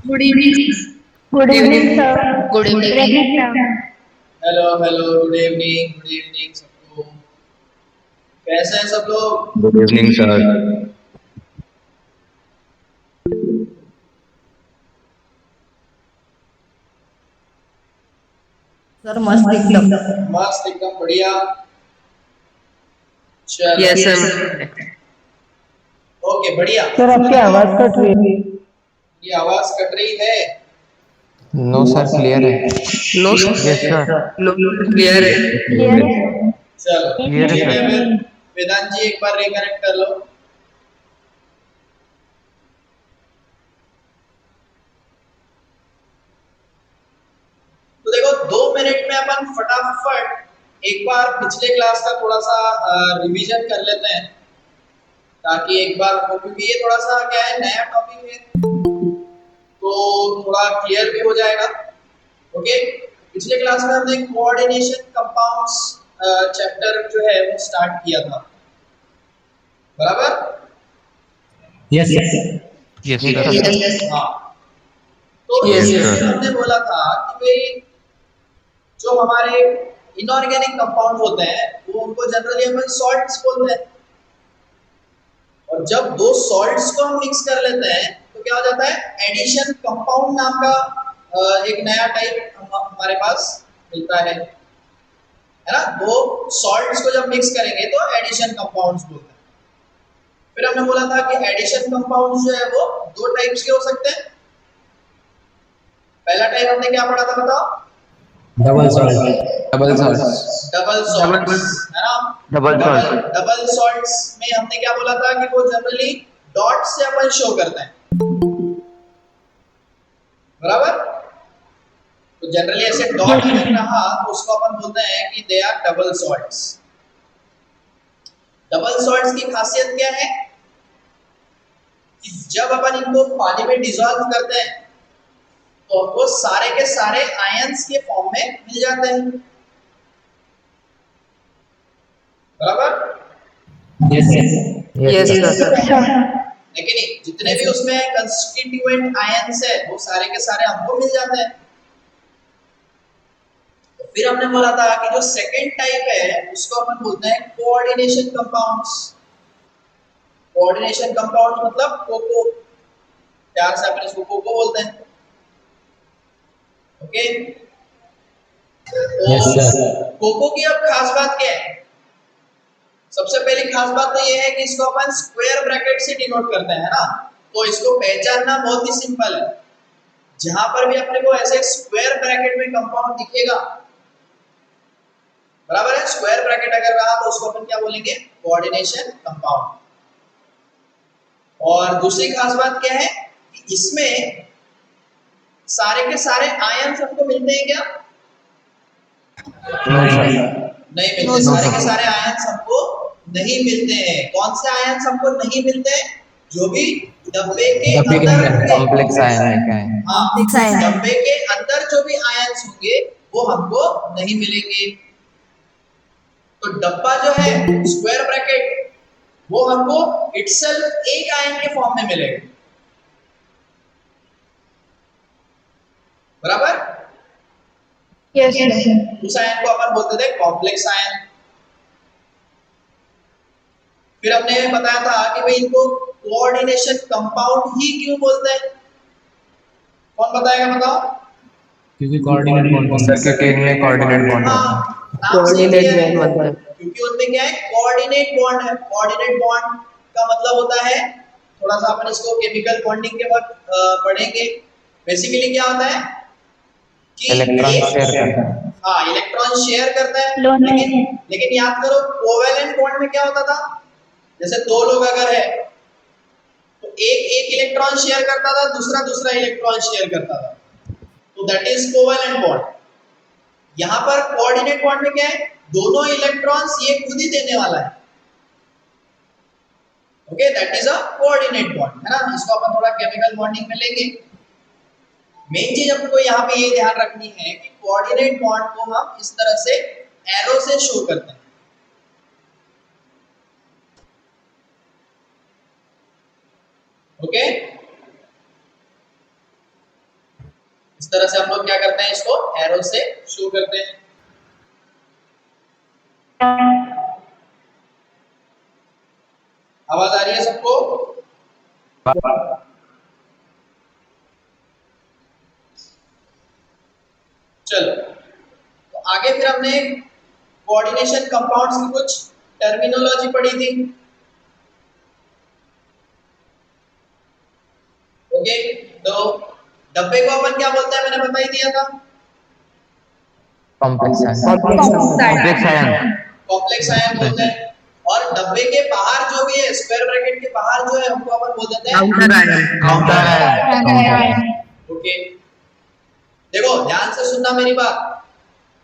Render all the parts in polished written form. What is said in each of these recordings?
Good evening. Good good evening evening. Sir. Good good evening. Evening sir. Hello hello, good evening सबको। कैसे हैं सब लोग? Good evening sir. Sir मस्त एकदम। मस्त एकदम बढ़िया। चलो यस yes, सर। ओके बढ़िया। सर तो आपकी देखो, आवाज कट रही है। ये आवाज कट रही है। नो सर, क्लियर है। No yes sir. No clear है। क्लियर है सर। चलो एक क्लियर है ठीक मिनट है सर। फिर। सर। वेदांत जी एक बार रिकनेक्ट कर लो। तो देखो, 2 मिनट में अपन फटाफट एक बार पिछले क्लास का थोड़ा सा रिवीजन कर लेते हैं, ताकि एक बार क्योंकि ये थोड़ा सा क्या है, नया टॉपिक है तो थोड़ा क्लियर भी हो जाएगा। ओके, पिछले क्लास में हमने कोऑर्डिनेशन कंपाउंड्स चैप्टर जो है वो स्टार्ट किया था, बराबर। Yes sir. यस ठीक सर। है यस हाँ। तो यस यस इसमें फिर सर। हमने बोला था कि भाई जो हमारे इनऑर्गेनिक कंपाउंड होते हैं वो उनको जनरली हम सॉल्ट्स बोलते हैं। और जब दो सॉल्ट्स को हम मिक्स कर लेते हैं तो क्या हो जाता है, एडिशन कंपाउंड नाम का एक नया टाइप हमारे पास मिलता है ना। दो सॉल्ट्स को जब मिक्स करेंगे तो एडिशन कंपाउंड्स बोलते हैं। फिर हमने बोला था कि एडिशन कंपाउंड्स जो है वो दो टाइप्स के हो सकते हैं। पहला टाइप हमने क्या पढ़ा था बताओ? Double salt. Double salts. Double double salts, है ना। Double double salt. Double salts में हमने क्या बोला था कि वो जनरली डॉट से अपन शो करते हैं, बराबर। तो जनरली ऐसे डॉट यस अगर सर। रहा तो उसको अपन बोलते हैं कि they are double salts. Double salts की खासियत क्या है कि जब अपन इनको पानी में डिसॉल्व करते हैं तो वो सारे के सारे आयंस के फॉर्म में मिल जाते हैं, बराबर। Yes sir. Yes yes sir. Sir. Sir. लेकिन जितने भी उसमें कंस्टिट्यूएंट आयंस है वो सारे के सारे हमको मिल जाते हैं। तो फिर हमने बोला था कि जो सेकंड टाइप है उसको अपन बोलते हैं कोऑर्डिनेशन कंपाउंड्स। कोऑर्डिनेशन कंपाउंड मतलब कोको, प्यार से अपन इसको कोको बोलते हैं। ओके, तो यस सर। कोको की अब खास बात क्या है? सबसे पहली खास बात तो ये है कि इसको अपन स्क्वायर ब्रैकेट से डिनोट करते हैं ना। तो इसको पहचानना बहुत ही सिंपल है। जहां पर भी अपने को ऐसे स्क्वायर ब्रैकेट में कंपाउंड दिखेगा, बराबर है, स्क्वायर ब्रैकेट अगर रहा तो उसको अपन क्या बोलेंगे, कोऑर्डिनेशन कंपाउंड। और दूसरी खास बात क्या है कि इसमें सारे के सारे आयन हमको मिलते हैं क्या? नो नहीं सर। सर। नहीं नो मिलते, नो सारे सर। के सारे आयन हमको नहीं मिलते हैं। कौन से आयन हमको नहीं मिलते हैं? जो भी डब्बे के डब्बे के अंदर अंदर। होंगे। कॉम्प्लेक्स आयन है क्या है? हाँ, कॉम्प्लेक्स आयन। डब्बे के अंदर जो भी आयन होंगे वो हमको नहीं मिलेंगे। तो डब्बा जो है, स्क्वायर ब्रैकेट, वो हमको इटसेल्फ एक आयन के फॉर्म में मिलेगा, बराबर। Yes sir. उस आयन को अपन बोलते थे कॉम्प्लेक्स आयन। फिर हमने बताया था कि भाई इनको कोऑर्डिनेशन कंपाउंड ही क्यों बोलते हैं। कौन बताएगा बताओ? क्योंकि कोऑर्डिनेट बॉन्ड सर, बनता है। क्योंकि इनमें कोऑर्डिनेट बॉन्ड हाँ, होता है। नाम से ही कोऑर्डिनेट क्लियर बॉन्ड है, बनता है। क्योंकि उनमें क्या है, कोऑर्डिनेट बॉन्ड है। कोऑर्डिनेट बॉन्ड का मतलब होता है, थोड़ा सा अपन इसको केमिकल बॉन्डिंग के वक्त पढ़ेंगे। बेसिकली क्या होता है कि इलेक्ट्रॉन शेयर एक, करता है। हाँ, इलेक्ट्रॉन शेयर करता है। दोनों। लेकिन लेकिन याद करो, कोवेलेंट बॉन्ड में क्या होता था, जैसे दो लोग अगर है तो एक एक इलेक्ट्रॉन शेयर करता था, दूसरा दूसरा इलेक्ट्रॉन शेयर करता था, तो दैट इज कोवेलेंट बॉन्ड। यहां पर कोऑर्डिनेट बॉन्ड में क्या है, दोनों इलेक्ट्रॉन्स ये खुद ही देने वाला है। Okay, that is a coordinate bond, है ना। इसको अपन थोड़ा केमिकल बॉन्डिंग में लेंगे। मेन चीज आपको यहाँ पे ये ध्यान रखनी है कि कोऑर्डिनेट बॉन्ड को हम इस तरह से एरो से शो करते हैं। ओके, इस तरह से हम लोग क्या करते हैं, इसको एरो से शो करते हैं। आवाज आ रही है सबको? चलो, तो आगे फिर हमने कोऑर्डिनेशन कंपाउंड्स की कुछ टर्मिनोलॉजी पढ़ी थी। ओके, तो डब्बे को अपन क्या बोलते हैं, मैंने बता ही दिया था, कॉम्प्लेक्स आयन कॉम्प्लेक्स आयन बोलते हैं। और डब्बे के बाहर जो भी है, स्क्वायर ब्रैकेट के बाहर जो है, हमको अपन बोल देते हैं काउंटर आयन। ओके, देखो ध्यान से सुनना मेरी बात।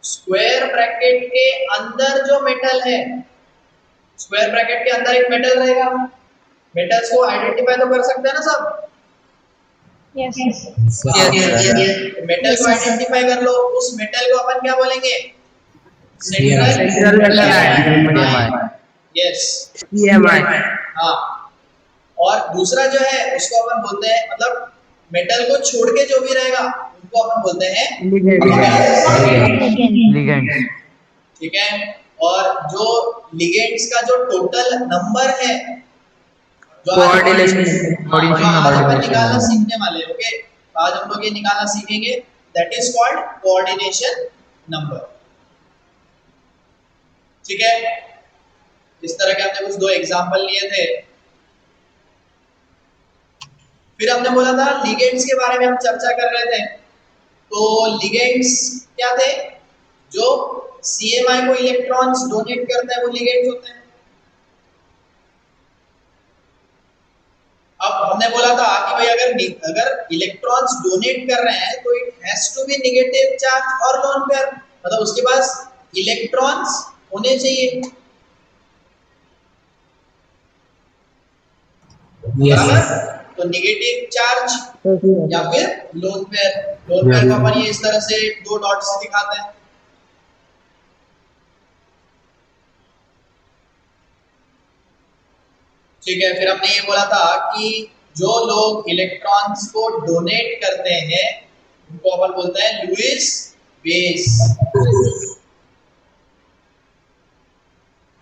स्क्वायर ब्रैकेट के अंदर जो मेटल है, स्क्वायर ब्रैकेट के अंदर एक मेटल रहेगा, मेटल्स को आइडेंटिफाई तो कर सकते हैं ना सब? Yes. मेटल को आइडेंटिफाई कर लो, उस मेटल को अपन क्या बोलेंगे? Central metal ion. Yes, CMI। हाँ। और दूसरा जो है उसको अपन बोलते हैं, मतलब मेटल को छोड़ के जो भी रहेगा उनको अपन बोलते हैं लिगेंड्स। ठीक है। और जो लिगेंड्स का जो टोटल नंबर है, जो कोऑर्डिनेशन आज अपन निकालना सीखने वाले हैं, ओके, आज हम लोग ये निकालना सीखेंगे, that is called coordination number. ठीक है, इस तरह के हमने कुछ दो एग्जांपल लिए थे। फिर हमने बोला था लिगेंड्स के बारे में हम चर्चा कर रहे थे। तो लिगेंड्स क्या थे? जो CMI को इलेक्ट्रॉन्स डोनेट करते हैं वो लिगेंड्स होते हैं। अब हमने बोला था कि भाई अगर इलेक्ट्रॉन्स डोनेट कर रहे हैं तो it has to be negative charge और लोन पेयर, मतलब उसके पास इलेक्ट्रॉन्स होने चाहिए। Yes. तो नेगेटिव चार्ज या फिर लोन पेयर। लोन पेयर को अपन ये इस तरह से दो डॉट से दिखाते हैं। ठीक है, फिर हमने ये बोला था कि जो लोग इलेक्ट्रॉन्स को डोनेट करते हैं उनको अपन बोलते हैं लुईस बेस,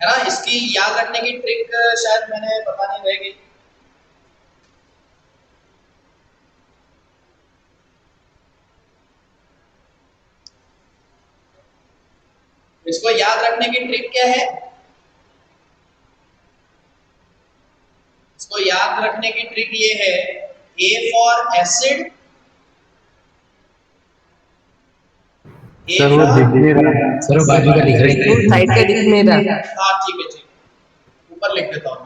है ना। इसकी याद रखने की ट्रिक शायद मैंने बतानी रह गई। इसको याद रखने की ट्रिक क्या है? इसको याद रखने की ट्रिक ये है, A फॉर एसिड, सर वो बाजू का लिख रहे हैं। साइड का दिख नहीं रहा। हाँ ठीक है, ऊपर लिख देता हूँ।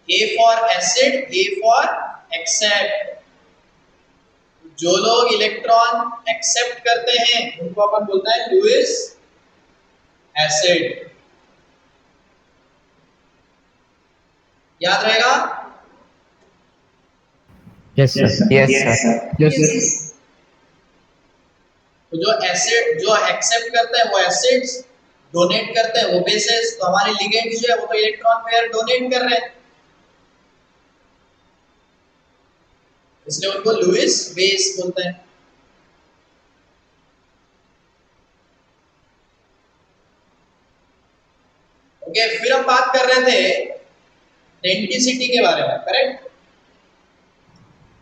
A for acid, A for accept. जो लोग इलेक्ट्रॉन एक्सेप्ट करते हैं उनको अपन बोलते हैं लुईस एसिड। याद रहेगा? Yes sir. तो जो एसिड जो एक्सेप्ट करते हैं वो एसिड्स, डोनेट करते हैं वो बेसेस। तो हमारे लिगेंड्स जो है वो तो इलेक्ट्रॉन पेयर डोनेट कर रहे हैं, इसलिए उनको लुईस बेस बोलते हैं। ओके, फिर हम बात कर रहे थे डेंसिटी के बारे में, करेक्ट?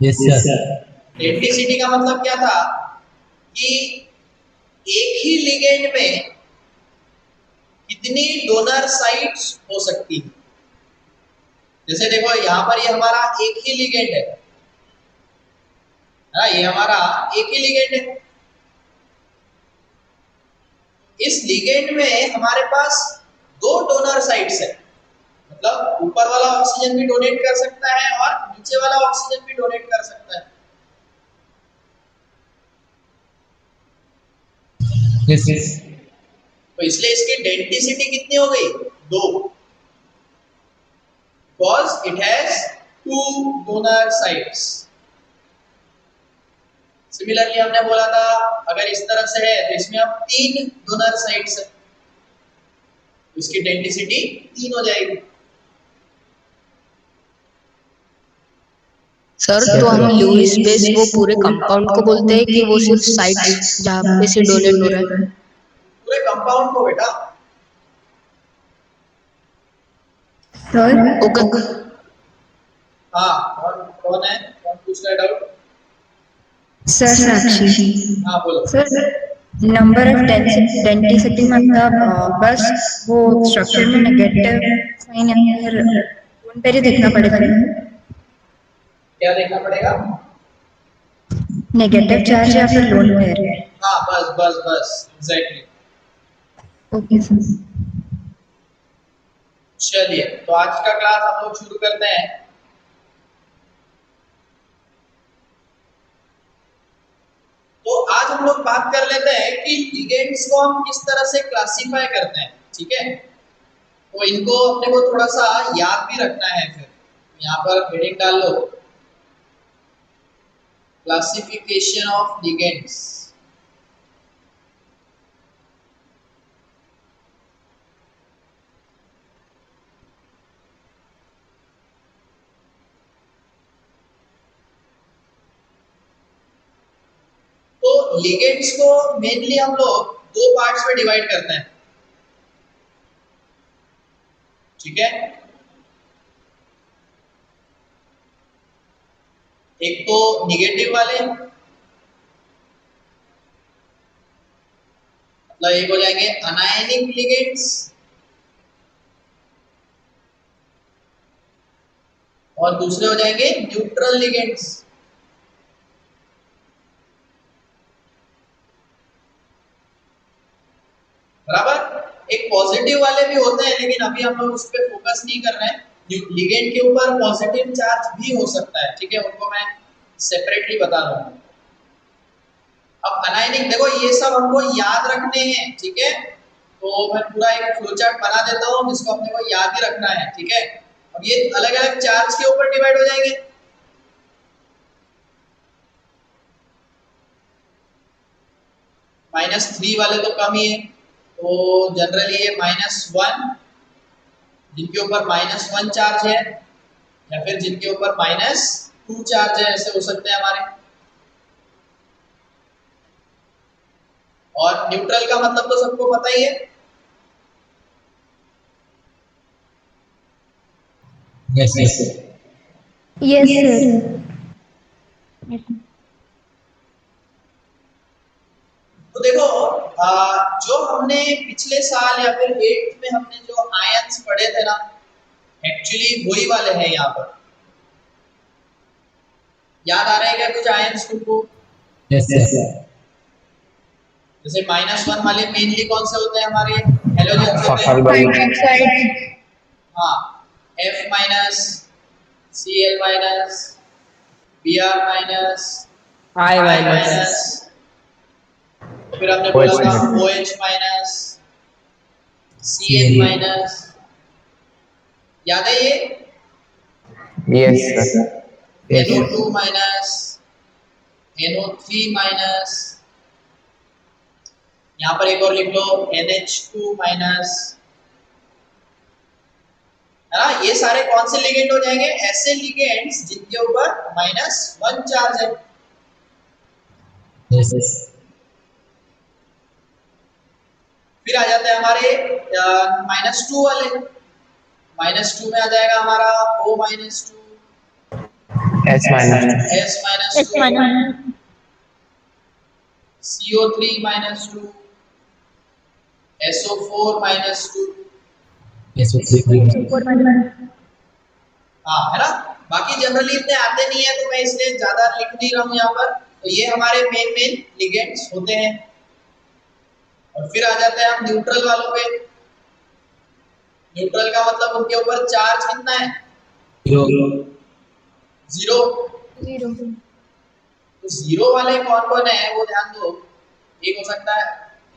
Yes sir. डेंसिटी का मतलब क्या था कि एक ही लिगेंड में कितनी डोनर साइट्स हो सकती है। जैसे देखो यहाँ पर ये हमारा एक ही लिगेंड है, ये हमारा एक ही लिगेंड है। इस लिगेंड में हमारे पास दो डोनर साइट्स है, मतलब ऊपर वाला ऑक्सीजन भी डोनेट कर सकता है और नीचे वाला ऑक्सीजन भी डोनेट कर सकता है। Yes. तो इसलिए इसकी डेंसिटी कितनी हो गई? 2, because it has 2 donor sites. Similarly हमने बोला था अगर इस तरह से है तो इसमें अब 3 डोनर साइट्स है, इसकी डेंसिटी 3 हो जाएगी। सर तो हम लुईस बेस वो पूरे कंपाउंड को बोलते हैं कि वो सिर्फ साइट्स जहाँ पे से डोनेट हो रहा है? पूरे कंपाउंड को बेटा। सर ओके हाँ, कौन कौन है, कौन पूछ रहा है डाउट? सर साक्षी हाँ बोलो। सर नंबर ऑफ डेंसिटी मतलब बस वो स्ट्रक्चर में नेगेटिव साइन या फिर उन पर ही देखना पड़ेगा क्या देखना पड़ेगा? नेगेटिव चार्ज या फिर लोन पेयर। हाँ बस बस बस एग्जैक्टली। Okay sir. चलिए तो आज का क्लास हम लोग शुरू करते हैं। तो आज हम लोग बात कर लेते हैं कि लिगेंड्स को हम किस तरह से क्लासिफाई करते हैं, ठीक है? तो इनको अपने को थोड़ा सा याद भी रखना है। फिर यहाँ पर हेडिंग डाल लो, क्लासिफिकेशन ऑफ लिगेंड्स। तो लिगेंड्स को मेनली हम लोग दो पार्ट्स में डिवाइड करते हैं, ठीक है? एक तो निगेटिव वाले, मतलब एक हो जाएंगे अनायनिक लिगेंड्स और दूसरे हो जाएंगे न्यूट्रल लिगेंड्स। बराबर। एक पॉजिटिव वाले भी होते हैं, लेकिन अभी हम लोग उस पर फोकस नहीं कर रहे हैं। लिगेंड के ऊपर पॉजिटिव चार्ज भी हो सकता है, ठीक है? उनको मैं सेपरेटली बता रहा हूँ। अब अनायनिक देखो, ये सब हमको याद रखने हैं, ठीक है? तो मैं पूरा एक फ्लोचार्ट बना देता हूँ जिसको अपने को याद ही रखना है, ठीक है? अब ये अलग अलग चार्ज के ऊपर डिवाइड हो जाएंगे। -3 वाले तो कम ही है, तो जनरली ये -1 जिनके ऊपर -1 चार्ज है, या फिर जिनके ऊपर -2 चार्ज है, ऐसे हो सकते हैं हमारे। और न्यूट्रल का मतलब तो सबको पता ही है। Yes yes yes sir. तो देखो, जो हमने पिछले साल या फिर 8th में हमने जो आयंस पढ़े थे ना, एक्चुअली वही वाले हैं यहाँ पर। याद आ रहे हैं क्या कुछ आयंस तुमको? यस यस जैसे -1 वाले मेनली कौन से होते हैं हमारे? हेलोजन्स होते सल्फर हैं। बॉन्ड। हाँ, F-, Cl-, Br-, I-, फिर हमने बोला OH था माइनस। OH-, Cl-, याद है ये? Yes sir. NO2-, NO3-, यहाँ पर एक और लिख लो NH2-, है ना? ये सारे कौन से लिगेंड हो जाएंगे? ऐसे लिगेंड्स जिनके ऊपर -1 चार्ज है। यस यस फिर आ जाते हैं हमारे -2 वाले। -2 में आ जाएगा हमारा O-2, S-। S-2, CO3-2, SO4-2। Yes हाँ, है ना? बाकी जनरली इतने आते नहीं है, तो मैं इसलिए ज्यादा लिख नहीं रहा हूँ यहाँ पर। तो ये हमारे मेन लिगेंड्स होते हैं। और फिर आ जाते हैं हम न्यूट्रल वालों पे। न्यूट्रल का मतलब उनके ऊपर चार्ज कितना है? जीरो। जीरो। तो जीरो वाले कौन कौन है वो ध्यान दो। एक हो सकता है,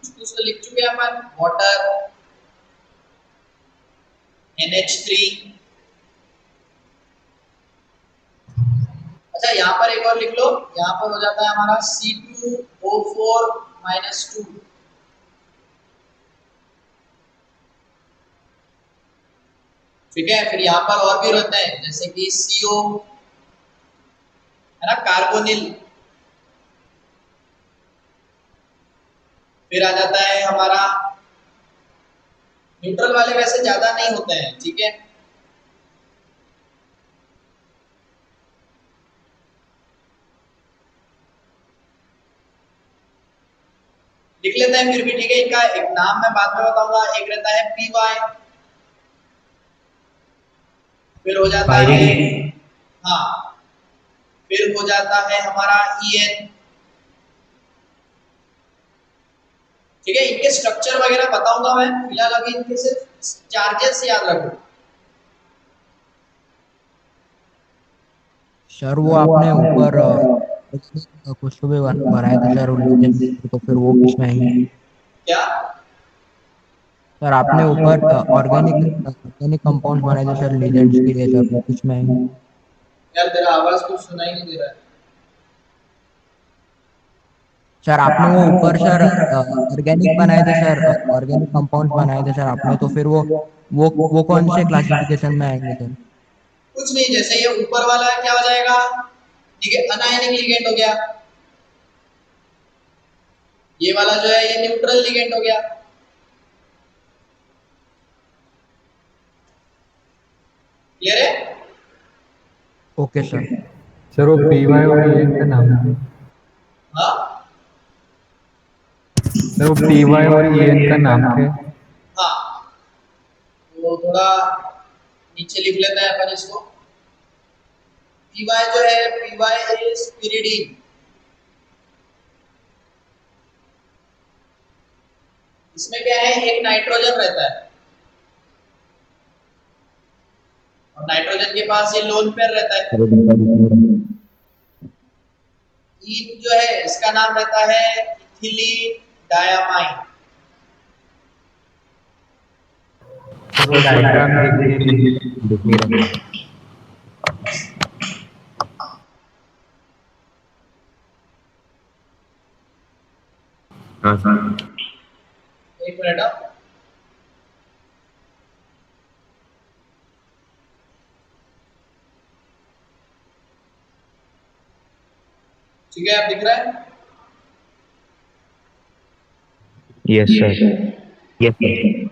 कुछ तो लिख चुके हैं अपन, वाटर, NH3। अच्छा, यहाँ पर एक और लिख लो, यहाँ पर हो जाता है हमारा C2O4-2। ठीक है? फिर यहाँ पर और भी रहते हैं, जैसे कि CO, है ना, कार्बोनिल। फिर आ जाता है हमारा, न्यूट्रल वाले वैसे ज्यादा नहीं होते हैं, ठीक है। लिख लेते हैं फिर भी, ठीक है। इनका एक नाम मैं बाद में बताऊंगा। एक रहता है PY, फिर हो जाता है, पायरीन। हाँ, फिर हो जाता है हमारा EN, ठीक है। इनके स्ट्रक्चर वगैरह बताऊंगा मैं, फिलहाल अभी इनके सिर्फ चार्जेस याद रखो। सर वो आपने ऊपर कुछ तो भी बनाए थे सर, लीजेंड, तो फिर वो किस में आएंगे? क्या? सर आपने ऊपर ऑर्गेनिक ऑर्गेनिक कंपाउंड्स बनाए थे सर लीजेंड्स के लिए, सर वो किस में आएंगे? यार तेरा आवाज कुछ सुनाई नहीं दे रहा है। सर आपने वो ऊपर सर ऑर्गेनिक बनाए थे सर, ऑर्गेनिक कंपाउंड्स बनाए थे सर आपने, तो फिर वो कौन से क्लासिफिकेशन में आएंगे सर? कुछ नहीं, जैसे ये ऊपर वाला क्या हो जाएगा, ठीक है, अनायनिक लिगेंड हो गया। ये वाला जो है ये न्यूट्रल लिगेंड हो गया। क्लियर है? Okay sir. सर वो PY और EN का नाम है। हाँ सर वो PY और EN का नाम क्या है? हाँ, तो थोड़ा नीचे लिख लेते हैं अपन इसको। PY जो है, PY इज pyridine। इसमें क्या है, एक नाइट्रोजन रहता है, और नाइट्रोजन के पास ये लोन पेयर रहता है। इन जो है इसका नाम रहता है इथिलीन डायामाइन। सर वो डायग्राम दिख नहीं रही। हाँ सर। एक मिनट, हाँ। ठीक है, आप दिख रहा है? Yes sir. Yes sir.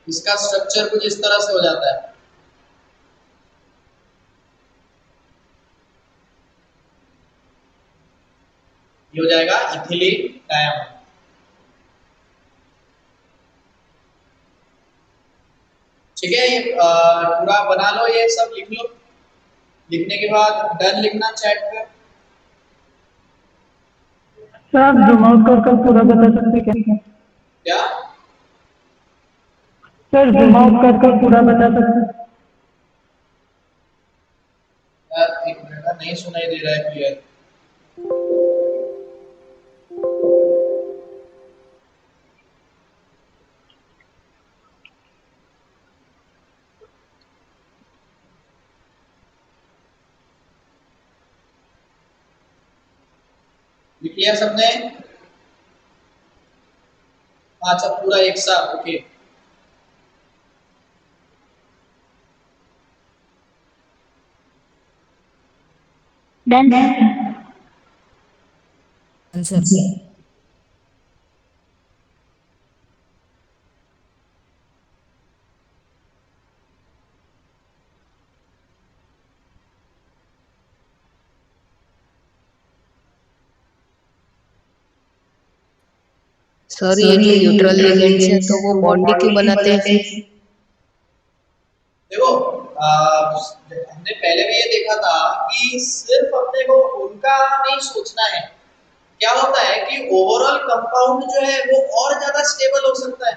इसका स्ट्रक्चर कुछ इस तरह से हो जाता है। ये हो जाएगा इथिलीन डायामाइन। ठीक है, ये पूरा बना लो, ये सब लिख लो। लिखने के बाद डन लिखना चैट पे। सर आप जूम आउट कर पूरा बता सकते क्या? क्या? सर जूम आउट कर पूरा बता सकते? यार एक मिनट, नहीं सुनाई दे रहा है क्लियर। लिख लिया सबने? अच्छा, पूरा एक साथ, ओके। डन। आंसर। सर ये जो न्यूट्रल लिगेंड्स है तो वो बॉन्ड क्यों बनाते हैं फिर? देखो, हमने पहले भी ये देखा था कि सिर्फ अपने को उनका नहीं सोचना है। क्या होता है कि ओवरऑल कंपाउंड जो है वो और ज्यादा स्टेबल हो सकता है।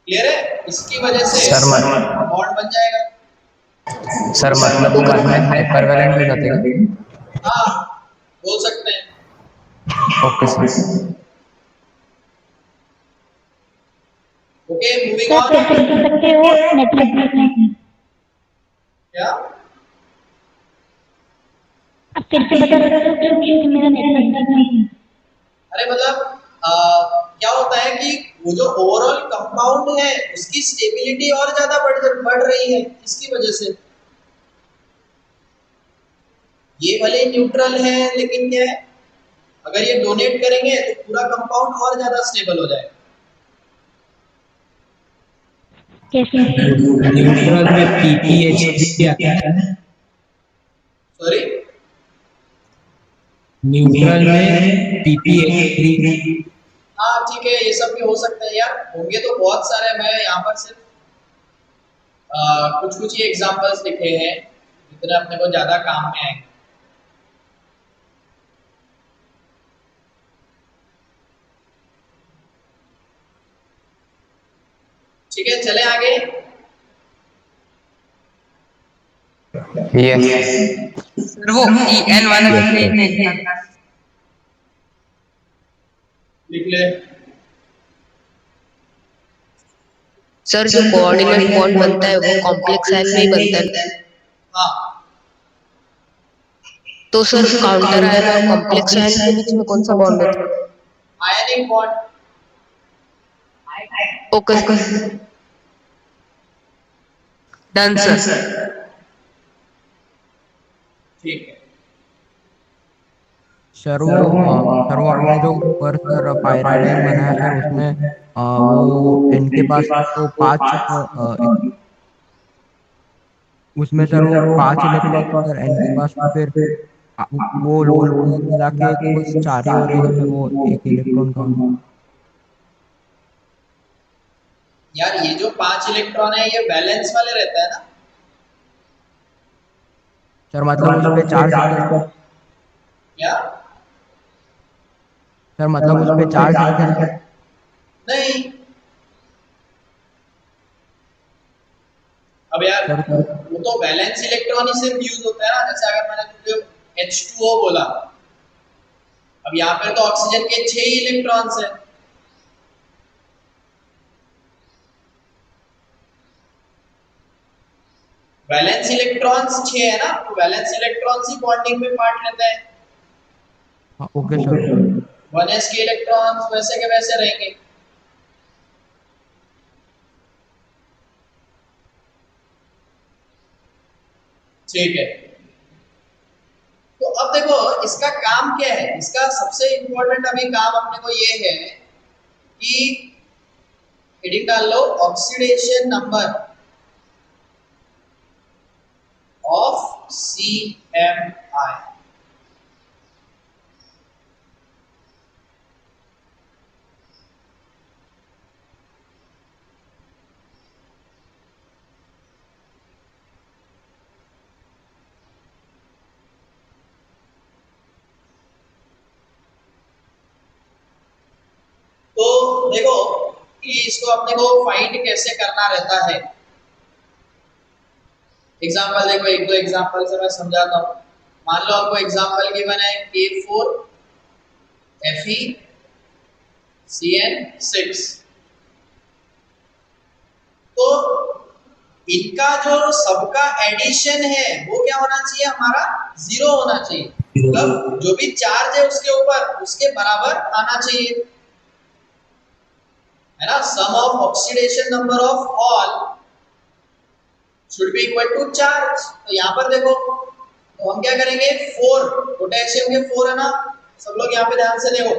क्लियर है? इसकी वजह से सर बॉन्ड बन जाएगा। सर मतलब वो बाद में हाइपरवैलेंट हो जाते हैं। हाँ, बोल सकते हैं। Okay sir. Okay, moving sir on. फिर से बता सकते हो नेटवर्क? क्या? आप फिर से बता सकते हो क्योंकि मेरा नेटवर्क नहीं है। अरे मतलब क्या होता है कि वो जो ओवरऑल कंपाउंड है उसकी स्टेबिलिटी और ज्यादा बढ़ रही है इसकी वजह से। ये भले न्यूट्रल है लेकिन क्या है, अगर ये डोनेट करेंगे तो पूरा कंपाउंड और ज्यादा स्टेबल हो जाएगा। कैसे? न्यूट्रल में PPH3 आता है। सॉरी, न्यूट्रल में PPH3। हाँ ठीक है, ये सब भी हो सकता है यार, होंगे तो बहुत सारे। मैं यहाँ पर सिर्फ कुछ कुछ ही एग्जांपल्स लिखे हैं जितने अपने को ज्यादा काम में आएंगे। ठीक है, चले आगे। यस सर वो EN वाला यस लिख सर। देना। लिख ले। सर जो कोऑर्डिनेट बॉन्ड बनता है वो कॉम्प्लेक्स आयन में ही बनता है। हाँ, तो सर काउंटर आयन और कॉम्प्लेक्स आयन के बीच में कौन सा बॉन्ड होता है? Ionic bond. Okay done sir. ठीक है, सर वो आपने जो ऊपर सर पायराडाइन बनाया सर उसमें वो एन के पास तो पांच उसमें सर वो 5 इलेक्ट्रॉन सर एन के पास तो फिर वो मिला के कुल 4 ही हो रहे हैं सर वो 1 इलेक्ट्रॉन का। यार ये जो 5 इलेक्ट्रॉन है ये वैलेंस वाले रहता है ना। सर मतलब उस पे चार्ज है सर। या सर मतलब उस पे चार्ज है सर। नहीं, अब यार सर वो तो वैलेंस इलेक्ट्रॉन ही सिर्फ यूज होता है ना। जैसे अगर मैंने तुझे H2O बोला, अब यहाँ पर तो ऑक्सीजन के 6 ही इलेक्ट्रॉन्स है। वैलेंस इलेक्ट्रॉन्स 6 है ना, तो वैलेंस इलेक्ट्रॉन्स ही बॉन्डिंग में पार्ट लेते हैं। Okay sir. 1s के इलेक्ट्रॉन्स वैसे के वैसे रहेंगे। ठीक है, तो अब देखो इसका काम क्या है। इसका सबसे इंपॉर्टेंट अभी काम अपने को ये है कि हेडिंग डाल लो ऑक्सीडेशन नंबर ऑफ CMI। तो देखो कि इसको अपने को फाइंड कैसे करना रहता है। एग्जाम्पल देखो, एक दो एग्जाम्पल से मैं समझाता हूँ। मान लो आपको एग्जाम्पल गिवन है K4FeCN6। तो इनका जो सबका एडिशन है वो क्या होना चाहिए, हमारा 0 होना चाहिए। मतलब जो भी चार्ज है उसके ऊपर उसके बराबर आना चाहिए, है ना। Sum of oxidation number of all should be equal to charge. तो यहाँ पर देखो, तो हम क्या करेंगे, 4 पोटेशियम के 4 है ना। सब लोग यहाँ पे ध्यान से देखो,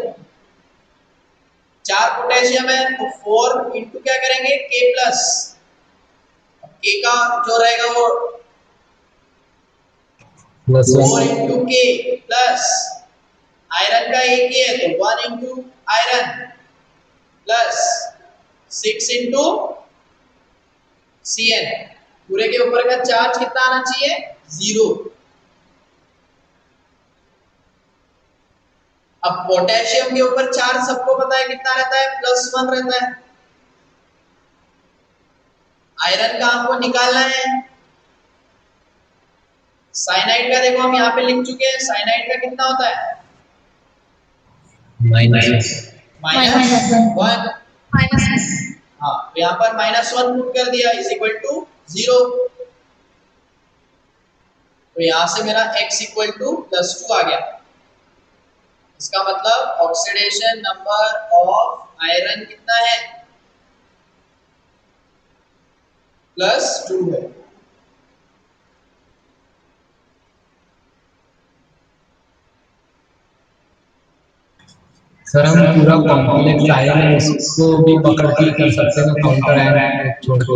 4 पोटेशियम है तो 4 इंटू क्या करेंगे K प्लस। K का जो रहेगा वो +1 4 इंटू K प्लस आयरन का एक ही है तो 1 into iron plus 6 into CN। पूरे के ऊपर का चार्ज कितना आना चाहिए, 0। अब पोटेशियम के ऊपर चार्ज सबको पता है कितना रहता है, +1 रहता है। आयरन का हमको निकालना है। साइनाइड का देखो हम यहाँ पे लिख चुके हैं, साइनाइड का कितना होता है, -1। हाँ, तो यहाँ पर -1 पुट कर दिया इज इक्वल टू 0। तो यहाँ से मेरा x इक्वल टू +2 आ गया। इसका मतलब ऑक्सीडेशन नंबर ऑफ आयरन कितना है, +2 है। सर हम पूरा कॉम्प्लेक्स आयन है उसको भी पकड़ के कर सकते हैं ना, काउंटर आयन छोड़ के।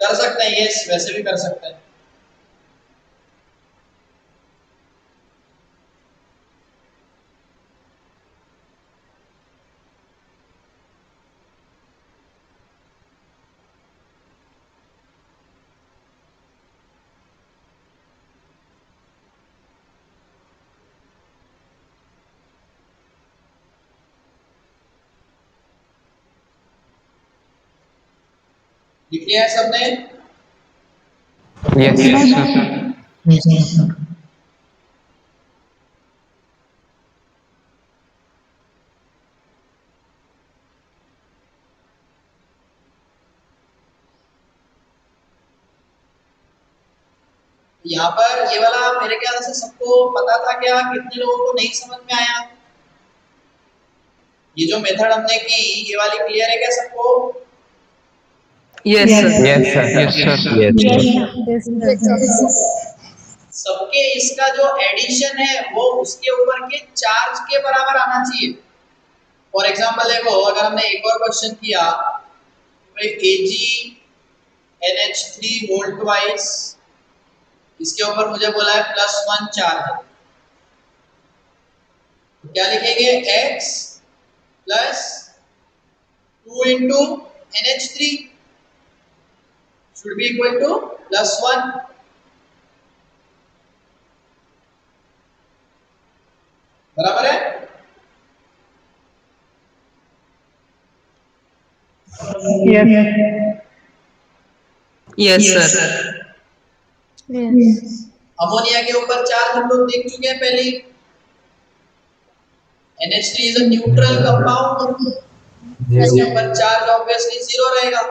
कर सकते हैं, ये वैसे भी कर सकते हैं। लिख लिया है सबने? Yes sir. यहाँ पर ये वाला मेरे ख्याल से सबको पता था क्या? कितने लोगों को नहीं समझ में आया? ये जो मेथड हमने की ये वाली क्लियर है क्या सबको? Yes, sir. Yes sir. Yes, sir. सबके इसका जो एडिशन है वो उसके ऊपर के चार्ज के बराबर आना चाहिए। फॉर एग्जाम्पल देखो, अगर हमने एक और क्वेश्चन किया, Ag NH3 वोल्ट, इसके ऊपर मुझे बोला है +1 चार्ज है, तो क्या लिखेंगे? X +2 into NH3 should be equal to +1। बराबर है? Yes, sir. अमोनिया के ऊपर चार्ज हम लोग देख चुके हैं पहले ही। NH3 is a neutral compound, इसके ऊपर चार्ज ऑब्वियसली 0 रहेगा।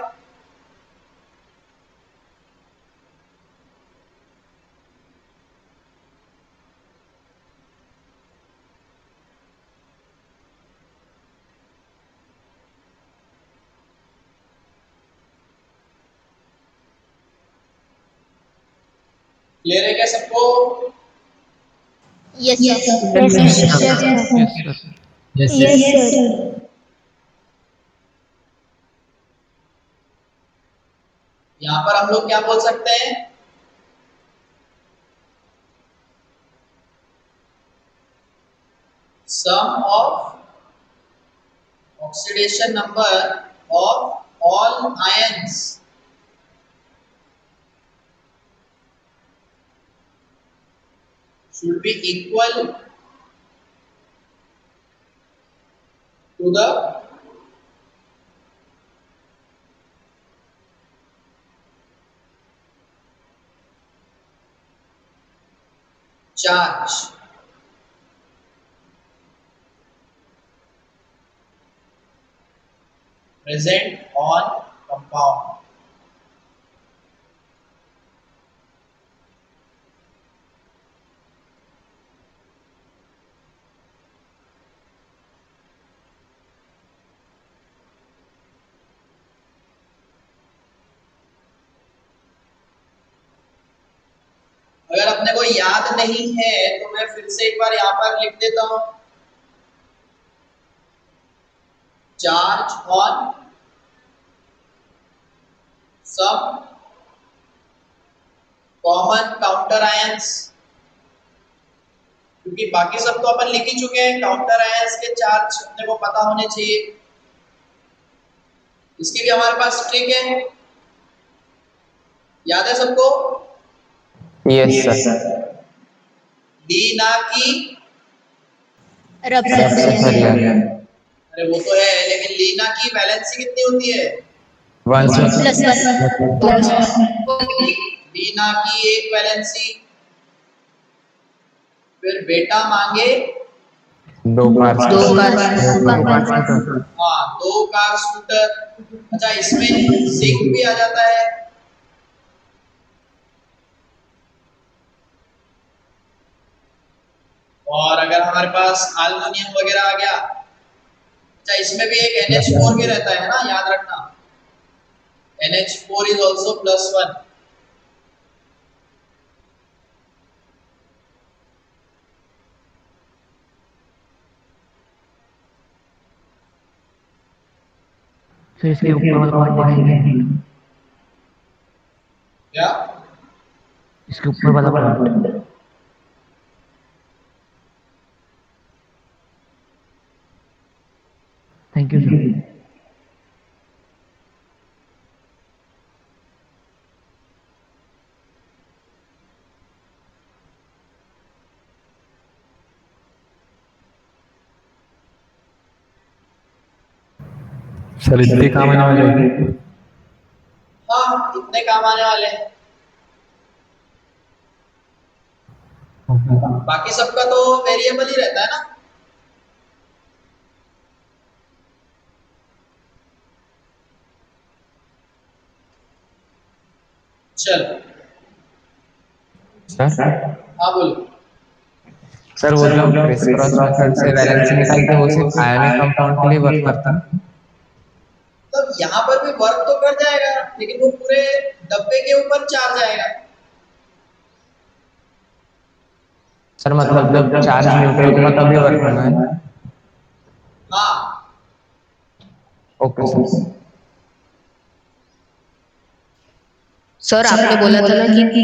क्लियर है क्या सबको? यस यहाँ पर हम लोग क्या बोल सकते हैं? Sum of oxidation number of all ions should be equal to the charge present on compound। अगर अपने को याद नहीं है तो मैं फिर से एक बार यहाँ पर लिख देता हूं। चार्ज ऑन सब कॉमन काउंटर आयंस, क्योंकि बाकी सब तो अपन लिख ही चुके हैं। काउंटर आयंस के चार्ज अपने को पता होने चाहिए। इसकी भी हमारे पास ट्रिक है, याद है सबको? Yes sir. डी ना की रब अरे वो तो है, लेकिन लीना की वैलेंसी कितनी होती है? 1 लीना की एक वैलेंसी, फिर बेटा मांगे 2 बार। हाँ 2 कार स्कूटर। अच्छा, इसमें जिंक भी आ जाता है। और अगर हमारे पास एल्युमिनियम वगैरह आ गया, अच्छा इसमें भी एक NH4 भी रहता है ना, याद रखना। NH4 is also +1। तो इसके ऊपर वाला पार्ट दिखाएंगे, क्या? इसके ऊपर वाला part. Thank you sir. Sir इतने काम आने वाले हैं। हाँ, इतने काम आने वाले हैं। बाकी सबका तो वेरिएबल ही रहता है ना। चल, सर हाँ बोलो। सर वो जो हम क्रिस क्रॉस मेथड से वैलेंसी निकालते हैं वो सिर्फ आयोनिक कंपाउंड के लिए वर्क करता है। मतलब यहाँ पर भी वर्क तो कर जाएगा, लेकिन वो पूरे डब्बे के ऊपर चार्ज आएगा। सर मतलब जब चार्ज न्यूट्रल होगा तभी वर्क होना है। हाँ, ओके सर। सर आपने बोला था ना कि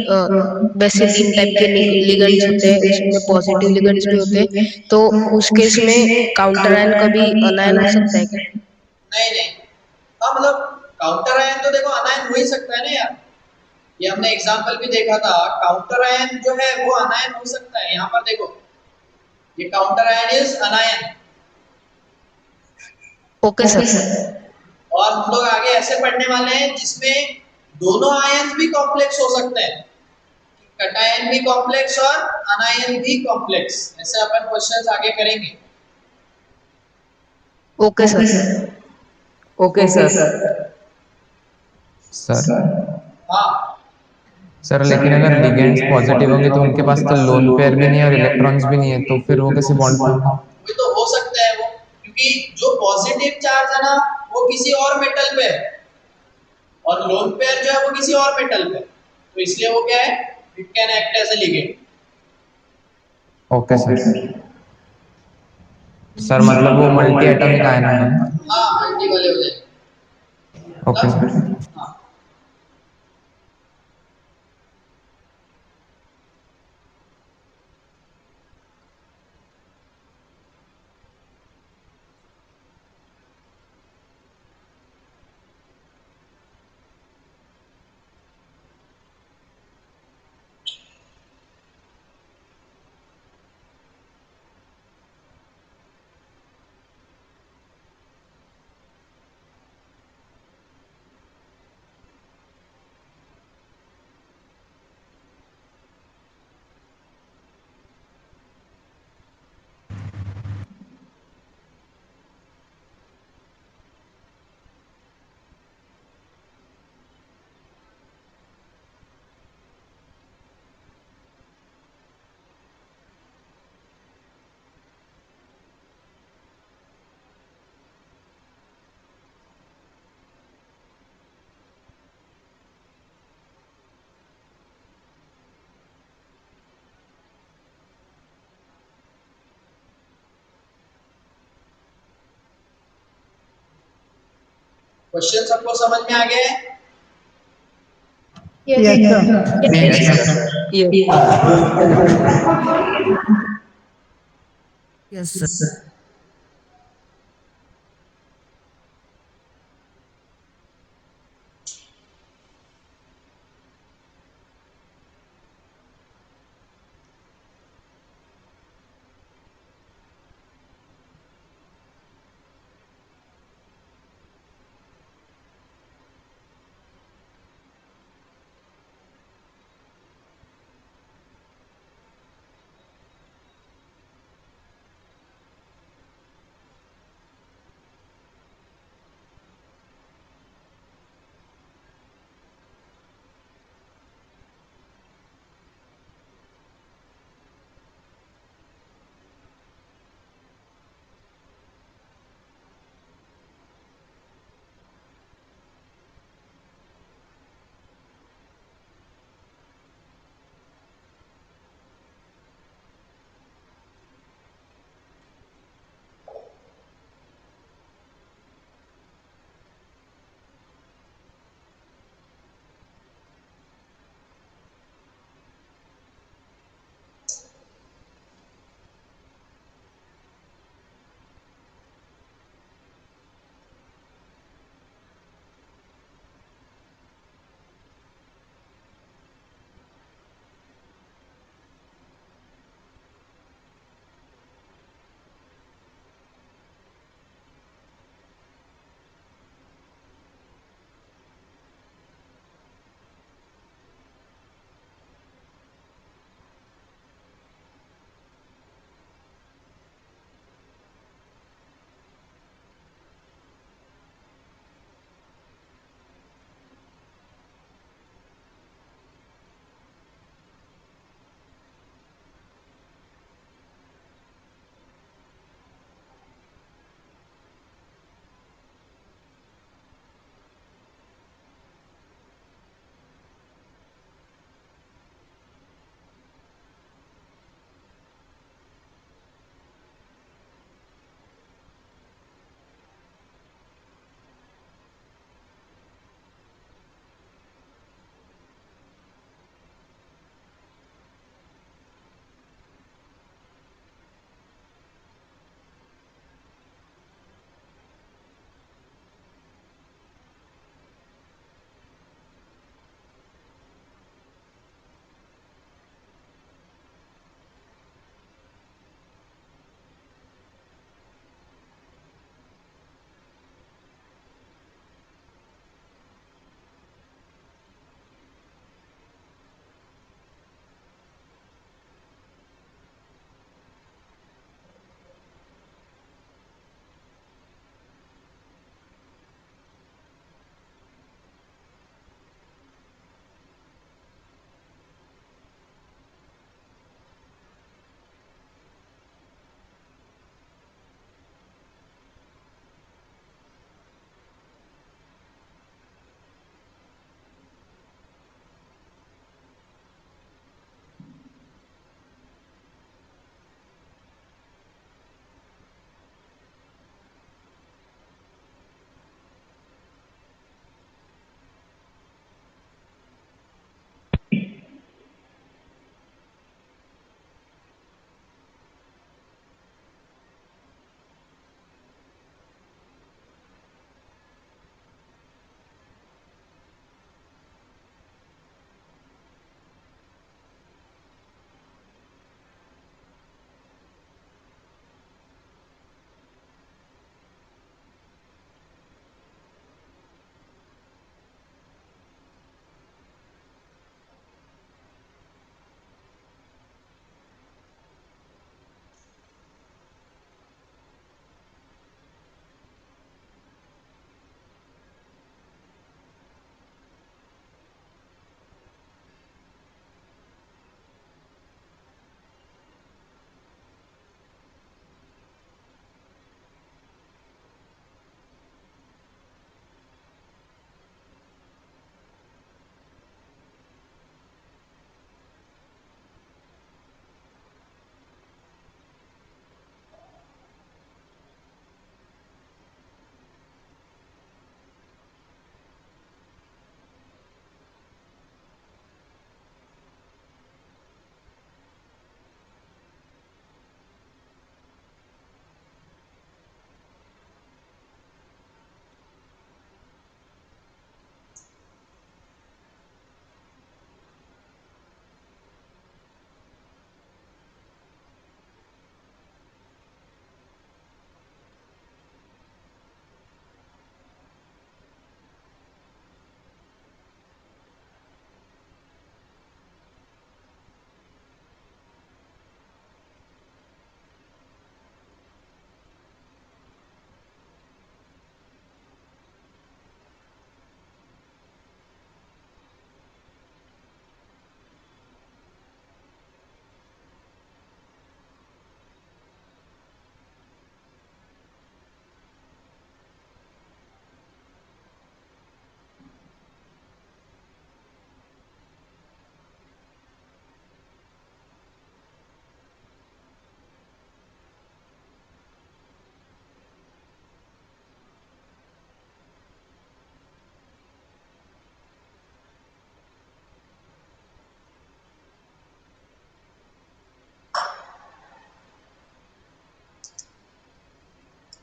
वैसे 3 टाइप के लिगेंड्स होते हैं, उसमें पॉजिटिव लिगेंड्स भी होते हैं, तो उस केस में काउंटर आयन कभी अनायन हो सकता है क्या? नहीं नहीं, हाँ मतलब काउंटर आयन तो देखो अनायन हो ही सकता है ना यार। ये हमने एग्जाम्पल भी देखा था, काउंटर आयन जो है वो अनायन हो सकता है। यहाँ पर देखो, ये counter ion is अनायन। Okay sir. और हम लोग आगे ऐसे पढ़ने वाले हैं जिसमें दोनों आयन भी कॉम्प्लेक्स हो सकते हैं, कटायन भी कॉम्प्लेक्स और अनायन भी कॉम्प्लेक्स। ऐसे अपन क्वेश्चंस आगे करेंगे। Okay sir. Okay sir. Sir हाँ, सर लेकिन अगर लिगेंड्स पॉजिटिव होंगे तो उनके पास तो लोन पेयर भी नहीं है और इलेक्ट्रॉन्स भी नहीं है, तो फिर वो कैसे बॉन्ड फॉर्म? वो तो हो सकता है वो, क्योंकि जो पॉजिटिव चार्ज है ना वो किसी और मेटल पे है, और लोन पेयर जो है वो किसी और मेटल पे है। तो इसलिए वो क्या है, it can act as a ligand. Okay sir. Sir मतलब वो मल्टी एटॉमिक आयन होगा ना? हाँ, मल्टी वाले हो जाएंगे। Okay sir. हाँ, क्वेश्चन सबको समझ में आ गया है? Yes sir. Yes sir.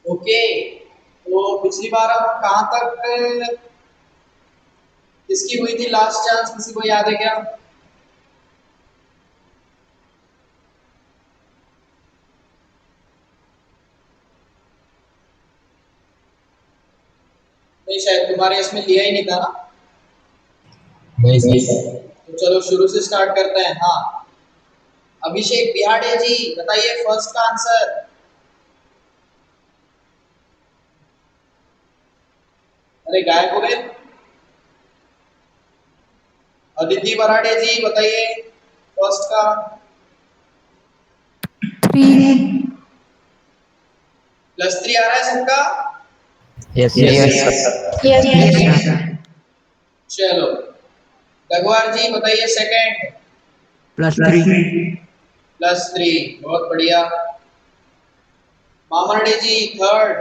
Okay, तो पिछली बार हम कहाँ तक किसकी हुई थी लास्ट चांस, किसी को याद है क्या? नहीं, शायद तुम्हारे इसमें लिया ही नहीं था ना। नहीं सर। तो चलो शुरू से स्टार्ट करते हैं। हाँ, अभिषेक बिहाड़े जी बताइए फर्स्ट का आंसर। अरे गायब हो गए। अदिति बराड़े जी बताइए फर्स्ट का। 3 +3 आ रहा है सबका। यस यस यस चलो, गगवार जी बताइए सेकंड। +3 +3, बहुत बढ़िया। मामरडे जी थर्ड।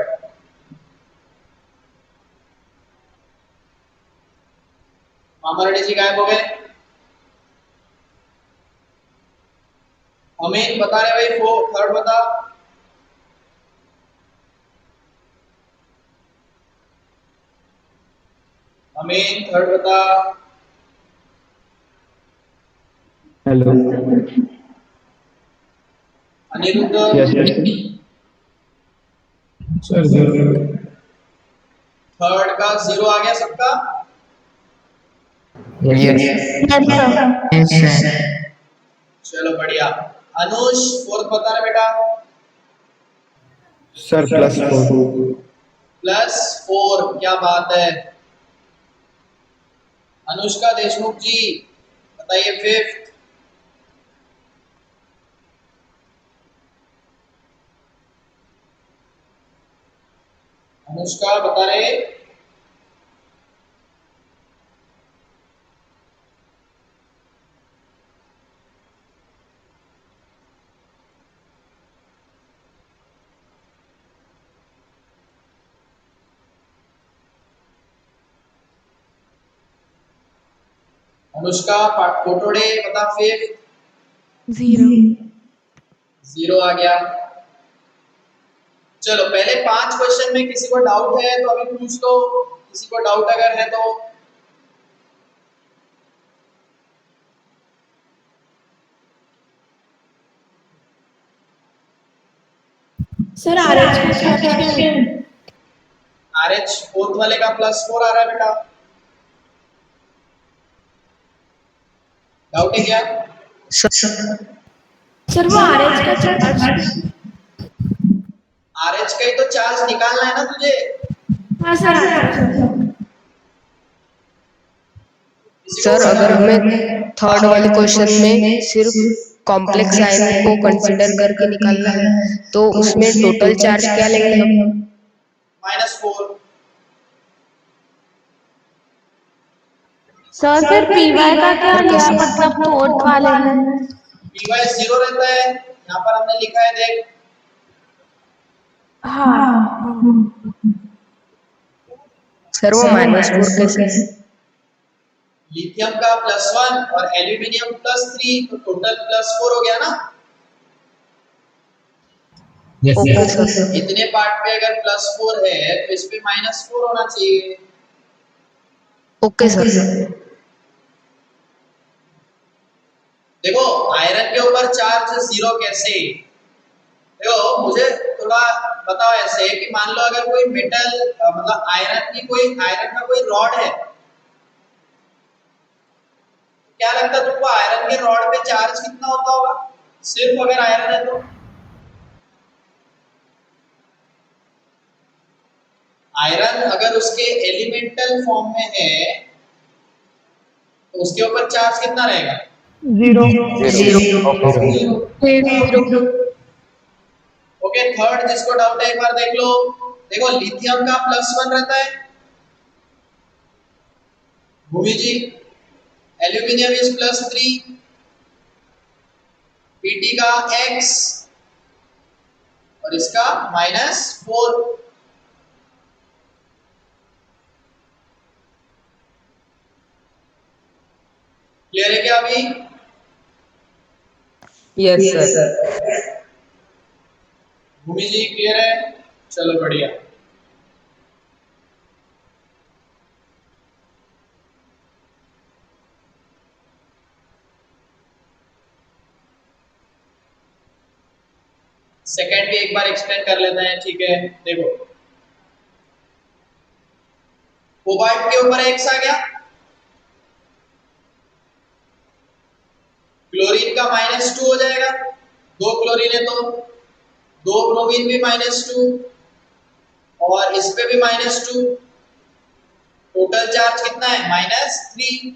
मामरडे जी गायब हो गए। अमीन बता रहे भाई, फोर थर्ड बता। अमीन थर्ड बता। हेलो। अनिरुद्ध सर जरूर। थर्ड का 0 आ गया सबका। यस चलो बढ़िया। अनुष फोर्थ बता रहे बेटा। सर +4। +4, क्या बात है। अनुष्का देशमुख जी बताइए फिफ्थ। अनुष्का बता रहे। अनुष्का कोटोड़े बता फिफ्थ। 0 आ गया। चलो पहले 5 क्वेश्चन में किसी को डाउट है तो अभी पूछ लो, किसी को डाउट अगर है तो। सर आरएच का स्ट्रक्चर RH फोर्थ वाले का +4 आ रहा है बेटा। डाउट है क्या? सर वो आरएच का चार्ज RH का ही तो चार्ज निकालना है ना तुझे। हाँ सर किसी को सर कोई अगर डाउट? हमें थर्ड वाले क्वेश्चन में सिर्फ कॉम्प्लेक्स आयन को कंसीडर करके निकालना है तो उसमें टोटल चार्ज क्या लेंगे हम? -4। सर फिर पीवाई का क्या लिया मतलब फोर्थ वाले में? PY 0 रहता है, यहाँ पर हमने लिखा है देख। हाँ सर वो -4 कैसे? लिथियम का +1 और एल्यूमिनियम +3, तो टोटल +4 हो गया ना। Yes okay sir. सर। इतने पार्ट पे अगर +4 है तो इस पे -4 होना चाहिए। Okay sir. देखो आयरन के ऊपर चार्ज 0 कैसे। देखो मुझे थोड़ा बताओ ऐसे कि मान लो अगर कोई मेटल मतलब आयरन का कोई रॉड है, क्या लगता है तुमको आयरन के रॉड पे चार्ज कितना होता होगा सिर्फ अगर आयरन है तो? आयरन अगर उसके एलिमेंटल फॉर्म में है तो उसके ऊपर चार्ज कितना रहेगा? 0 ओके, थर्ड जिसको डाउट है एक बार देख लो। देखो लिथियम का +1 रहता है भूमि जी, एल्यूमिनियम इज +3, Pt का x और इसका -4। क्लियर है क्या अभी? Yes sir. Bhumi ji clear है? चलो बढ़िया। सेकंड भी एक बार एक्सप्लेन कर लेते हैं, ठीक है। देखो, कोबाल्ट के ऊपर एक्स आ गया, क्लोरीन का -2 हो जाएगा, दो क्लोरीन है तो दो ब्रोमीन भी -2, और इस पे भी -2, टोटल चार्ज कितना है -3।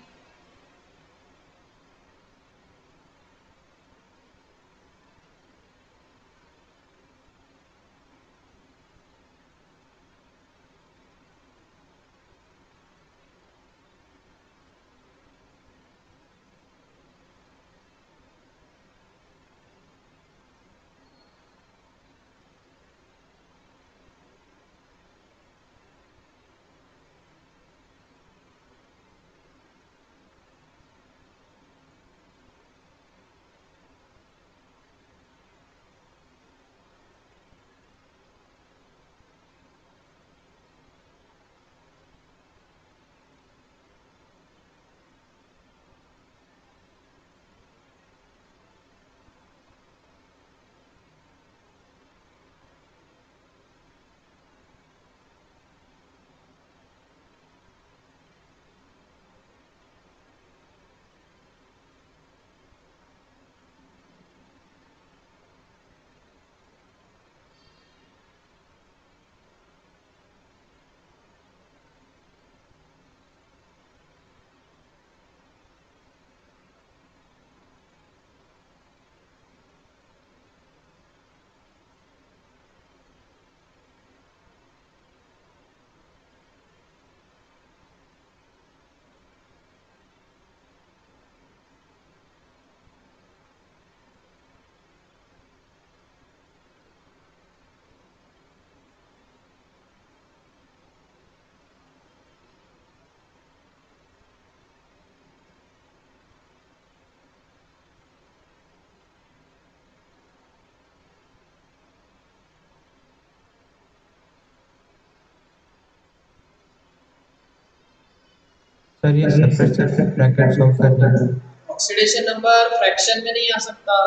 सर ये सेपरेट सेपरेट ब्रैकेट सॉल्व करनी। ऑक्सीडेशन नंबर फ्रैक्शन में नहीं आ सकता।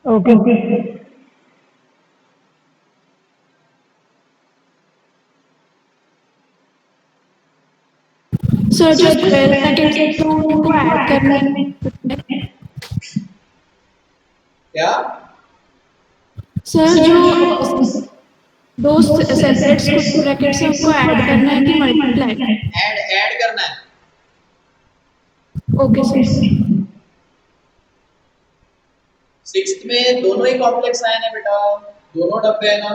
ओके। सर जो स्क्वायर ब्रैकेट्स है तो उनको ऐड करने क्या? सर जो दो सेपरेट स्क्वायर ब्रैकेट्स है उनको ऐड करना है कि मल्टीप्लाई? ऐड करना है। Okay sir. सिक्स्थ में दोनों ही कॉम्प्लेक्स आयन है बेटा, दोनों डब्बे है ना।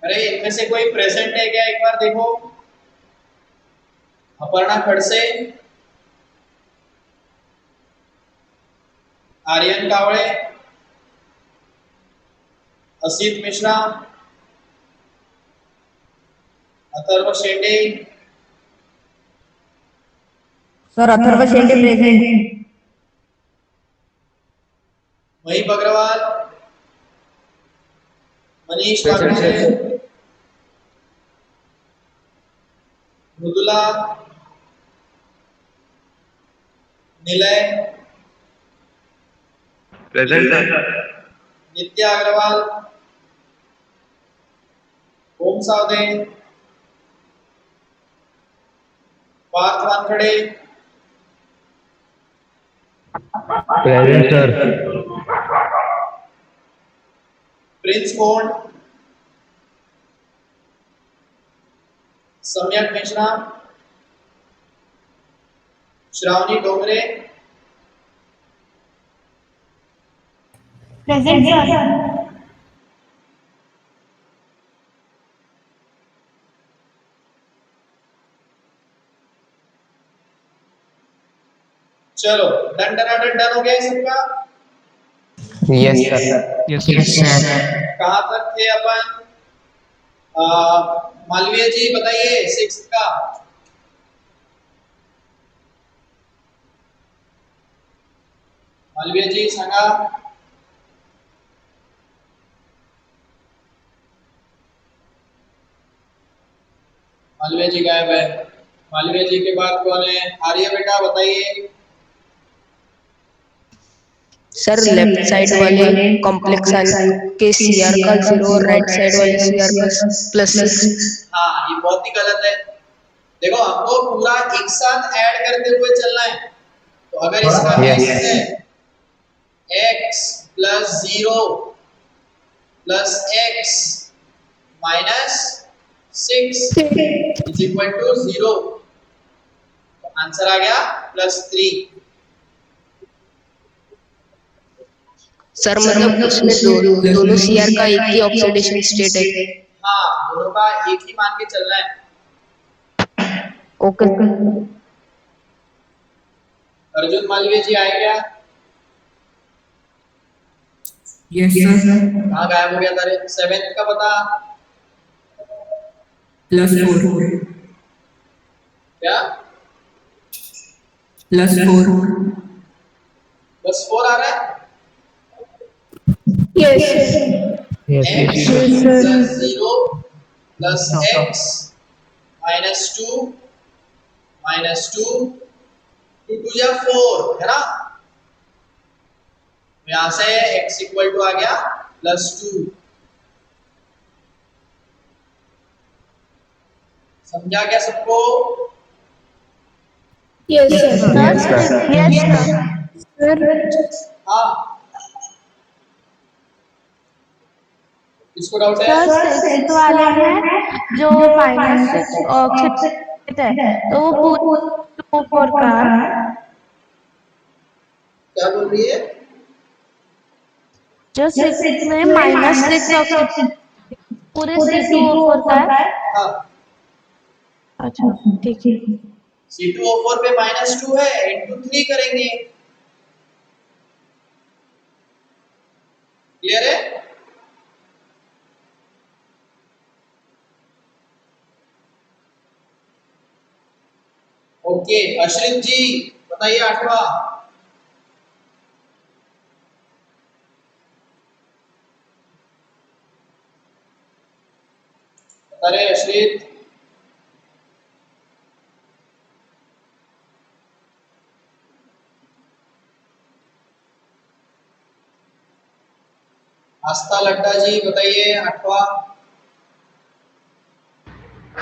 अरे इनमें से कोई प्रेजेंट है क्या, एक बार देखो। Aparna Khadse, Aryan Kawade, Asit Mishra, Atharva Shende. Sir Atharva Shende present. Mahip Agrawal, Manish Present, Kakade, sir. Mridula, Nilay, present sir. Nitya Agrawal, Om Sawde, Parth Wankhede, present sir. Prince Kond, Samyak Mishra, Shravani डोगरे, प्रेजेंट सर। चलो डन हो गया सबका। Yes sir. Yes sir. कहाँ तक थे अपन? मालवीय जी बताइए सिक्स का। मालवीय जी सांगा। मालवीय जी गायब है। मालवीय जी के बाद कौन है? आर्य बेटा बताइए। सर लेफ्ट साइड वाले कॉम्प्लेक्स के सीआर का 0 और राइट साइड वाले सीआर का +6। हाँ ये बहुत ही गलत है। देखो हमको पूरा एक साथ ऐड करते हुए चलना है। तो अगर इसका Yes. x है x + 0 + x - 6 = 0, तो आंसर आ गया +3। सर मतलब उसमें दोनों सीआर का एक ही ऑक्सीडेशन स्टेट है। हाँ दोनों का एक ही मान के चलना है। ओके। अर्जुन मालवीय जी आए क्या? Yes sir. कहाँ गायब हो गया था रे? 7th का बता। +4। क्या +4। +4 आ रहा है? यस x + 0 + x -2 -2 2 2 या 4 है ना। यहां से x = आ गया +2। समझा क्या सबको? Yes yes sir. सर हाँ किसको डाउट है? सर सिक्स वाले में जो -6 ऑक्सीडेट है तो वो पूरा 4 का क्या बोल रही है? जो 6 में -6 ऑक्सीडेट पूरे C2O4 का है। हाँ अच्छा ठीक है। C2O4 पे -2 है, into 3 करेंगे। क्लियर है? ओके अश्रित जी बताइए 8वां। अरे अश्रित आस्था लड्डा जी बताइए 8वां।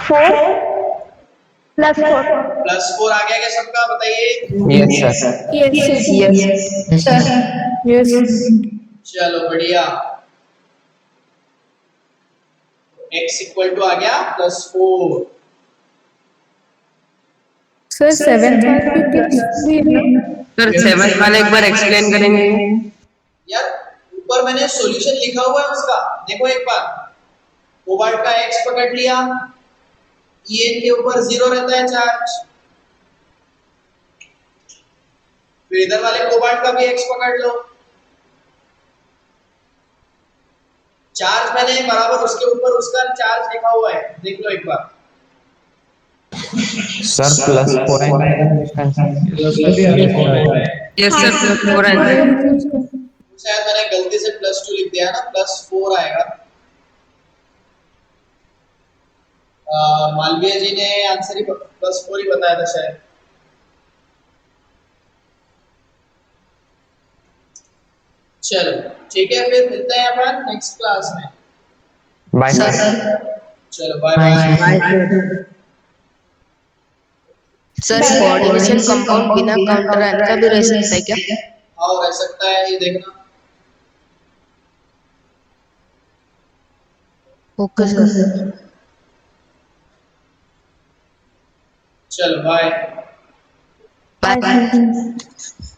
4 +4 +4 आ गया क्या सबका? बताइए। Yes sir. यस यस चलो बढ़िया। x = आ गया +4। सर 7th वाले भी प्लस भी है ना? सर 7th वाला एक बार एक्सप्लेन करेंगे? यार ऊपर मैंने सॉल्यूशन लिखा हुआ है उसका, देखो एक बार। कोबाल्ट का X पकड़ लिया, En के ऊपर 0 रहता है चार्ज। फिर इधर वाले कोबाल्ट का भी X पकड़ लो, चार्ज मैंने बराबर उसके ऊपर उसका चार्ज लिखा हुआ है, देख लो एक बार। सर प्लस 4 आएंगे यस सर हाँ, 4 आएंगे। शायद मैंने गलती से +2 लिख दिया है ना, +4 आएगा। मालवीय जी ने आंसर ही +4 ही बताया था शायद। चलो ठीक है, फिर मिलते हैं अपन नेक्स्ट क्लास में। बाय सर चलो bye bye. Sir coordination compound बिना काउंटर आयन का भी रह सकता है क्या? हाँ रह सकता है, ये देखना। Okay sir. चलो बाय। बाय। Bye, sir.